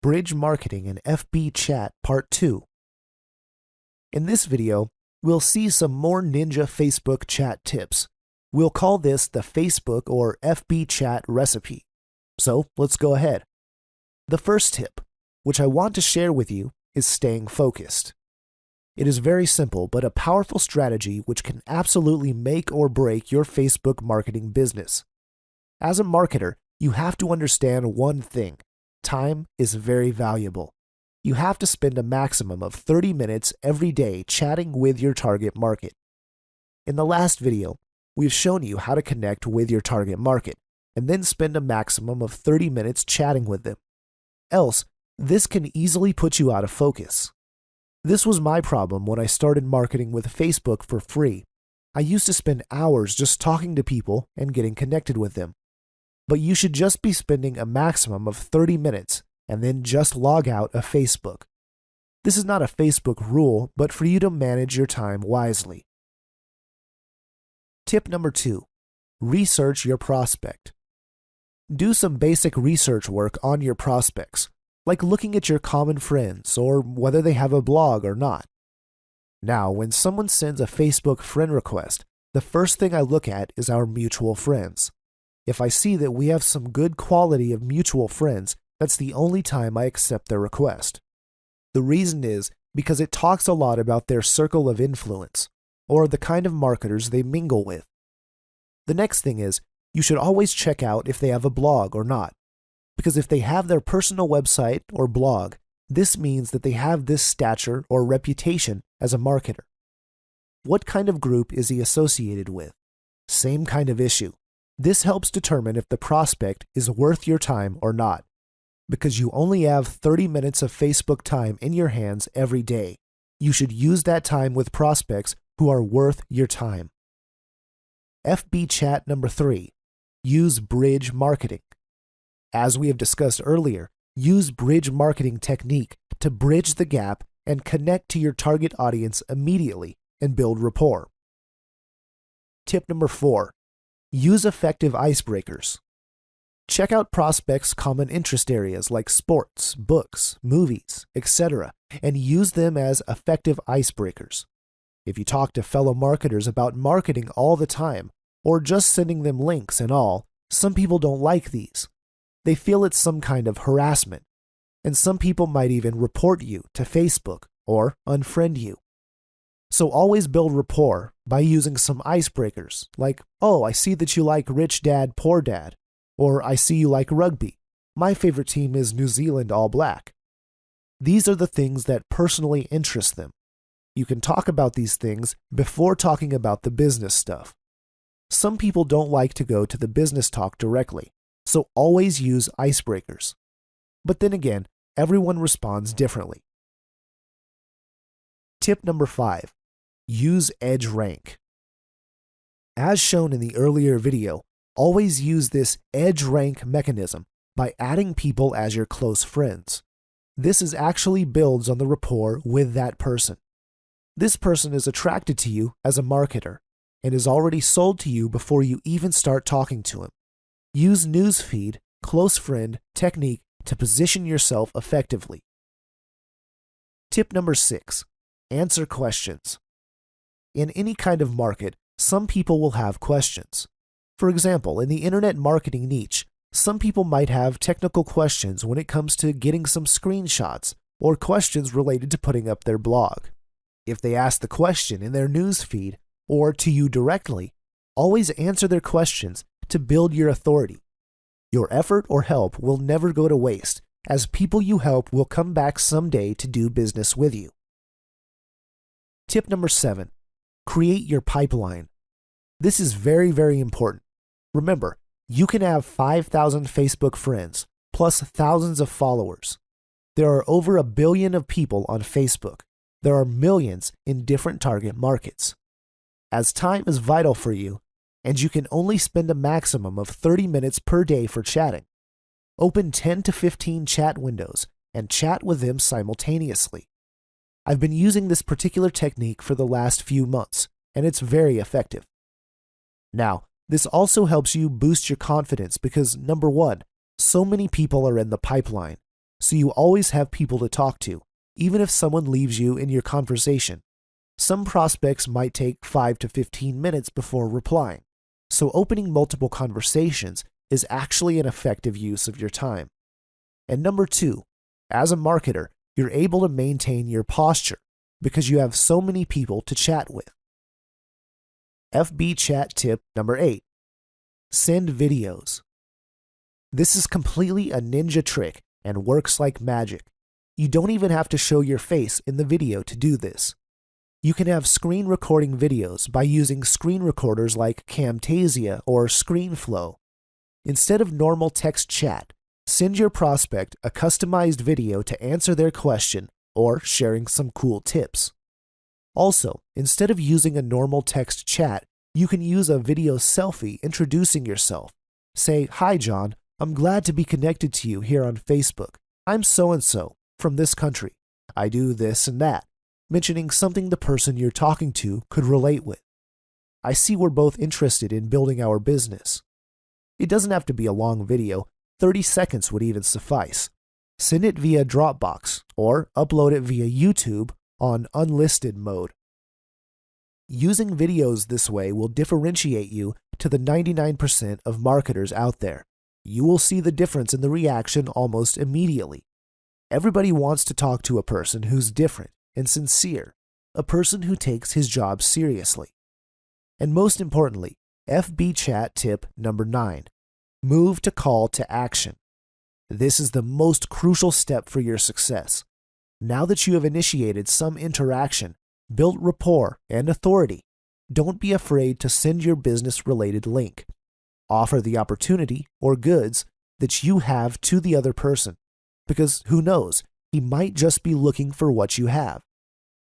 Bridge Marketing and FB Chat Part 2. In this video, we'll see some more ninja Facebook chat tips. We'll call this the Facebook or FB Chat recipe. So let's go ahead. The first tip, which I want to share with you, is staying focused. It is very simple, but a powerful strategy which can absolutely make or break your Facebook marketing business. As a marketer, you have to understand one thing. Time is very valuable. You have to spend a maximum of 30 minutes every day chatting with your target market. In the last video, we've shown you how to connect with your target market and then spend a maximum of 30 minutes chatting with them. Else, this can easily put you out of focus. This was my problem when I started marketing with Facebook for free. I used to spend hours just talking to people and getting connected with them. But you should just be spending a maximum of 30 minutes and then just log out of Facebook. This is not a Facebook rule, but for you to manage your time wisely. Tip number 2, research your prospect. Do some basic research work on your prospects, like looking at your common friends or whether they have a blog or not. Now, when someone sends a Facebook friend request, the first thing I look at is our mutual friends. If I see that we have some good quality of mutual friends, that's the only time I accept their request. The reason is because it talks a lot about their circle of influence, or the kind of marketers they mingle with. The next thing is, you should always check out if they have a blog or not, because if they have their personal website or blog, this means that they have this stature or reputation as a marketer. What kind of group is he associated with? Same kind of issue. This helps determine if the prospect is worth your time or not, because you only have 30 minutes of Facebook time in your hands every day. You should use that time with prospects who are worth your time. FB Chat number 3, use bridge marketing. As we have discussed earlier, use bridge marketing technique to bridge the gap and connect to your target audience immediately and build rapport. Tip number 4, use effective icebreakers. Check out prospects' common interest areas like sports, books, movies, etc., and use them as effective icebreakers. If you talk to fellow marketers about marketing all the time, or just sending them links and all, some people don't like these. They feel it's some kind of harassment, and some people might even report you to Facebook or unfriend you. So always build rapport by using some icebreakers like, oh, I see that you like Rich Dad, Poor Dad, or I see you like rugby. My favorite team is New Zealand All Black. These are the things that personally interest them. You can talk about these things before talking about the business stuff. Some people don't like to go to the business talk directly, so always use icebreakers. But then again, everyone responds differently. Tip number 5, use edge rank. As shown in the earlier video, always use this edge rank mechanism by adding people as your close friends. This actually builds on the rapport with that person. This person is attracted to you as a marketer and is already sold to you before you even start talking to him. Use newsfeed, close friend technique to position yourself effectively. Tip number 6, answer questions. In any kind of market, some people will have questions. For example, in the internet marketing niche, some people might have technical questions when it comes to getting some screenshots or questions related to putting up their blog. If they ask the question in their newsfeed or to you directly, always answer their questions to build your authority. Your effort or help will never go to waste, as people you help will come back someday to do business with you. Tip number 7, create your pipeline. This is very, very important. Remember, you can have 5,000 Facebook friends, plus thousands of followers. There are over 1 billion of people on Facebook. There are millions in different target markets. As time is vital for you, and you can only spend a maximum of 30 minutes per day for chatting, open 10 to 15 chat windows and chat with them simultaneously. I've been using this particular technique for the last few months, and it's very effective. Now, this also helps you boost your confidence because, number 1, so many people are in the pipeline, so you always have people to talk to, even if someone leaves you in your conversation. Some prospects might take 5 to 15 minutes before replying, so opening multiple conversations is actually an effective use of your time. And number 2, as a marketer, you're able to maintain your posture because you have so many people to chat with. FB chat tip number 8. Send videos. This is completely a ninja trick and works like magic. You don't even have to show your face in the video to do this. You can have screen recording videos by using screen recorders like Camtasia or ScreenFlow. Instead of normal text chat, send your prospect a customized video to answer their question or sharing some cool tips. Also, instead of using a normal text chat, you can use a video selfie introducing yourself. Say, "Hi John, I'm glad to be connected to you here on Facebook. I'm so-and-so from this country. I do this and that," mentioning something the person you're talking to could relate with. "I see we're both interested in building our business." It doesn't have to be a long video, 30 seconds would even suffice. Send it via Dropbox or upload it via YouTube on unlisted mode. Using videos this way will differentiate you to the 99% of marketers out there. You will see the difference in the reaction almost immediately. Everybody wants to talk to a person who's different and sincere, a person who takes his job seriously. And most importantly, FB chat tip number 9. Move to call to action. This is the most crucial step for your success. Now that you have initiated some interaction, built rapport and authority, don't be afraid to send your business-related link. Offer the opportunity or goods that you have to the other person, because who knows, he might just be looking for what you have.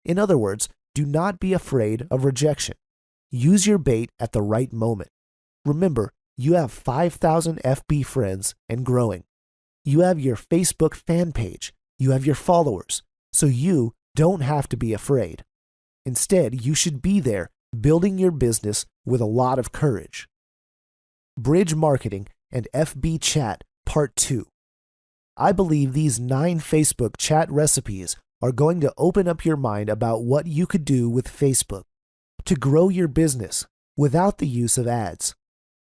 In other words, do not be afraid of rejection. Use your bait at the right moment. Remember, you have 5,000 FB friends and growing. You have your Facebook fan page. You have your followers. So you don't have to be afraid. Instead, you should be there building your business with a lot of courage. Bridge Marketing and FB Chat Part 2. I believe these 9 Facebook chat recipes are going to open up your mind about what you could do with Facebook to grow your business without the use of ads.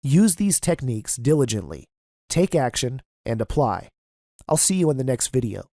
Use these techniques diligently, take action, and apply. I'll see you in the next video.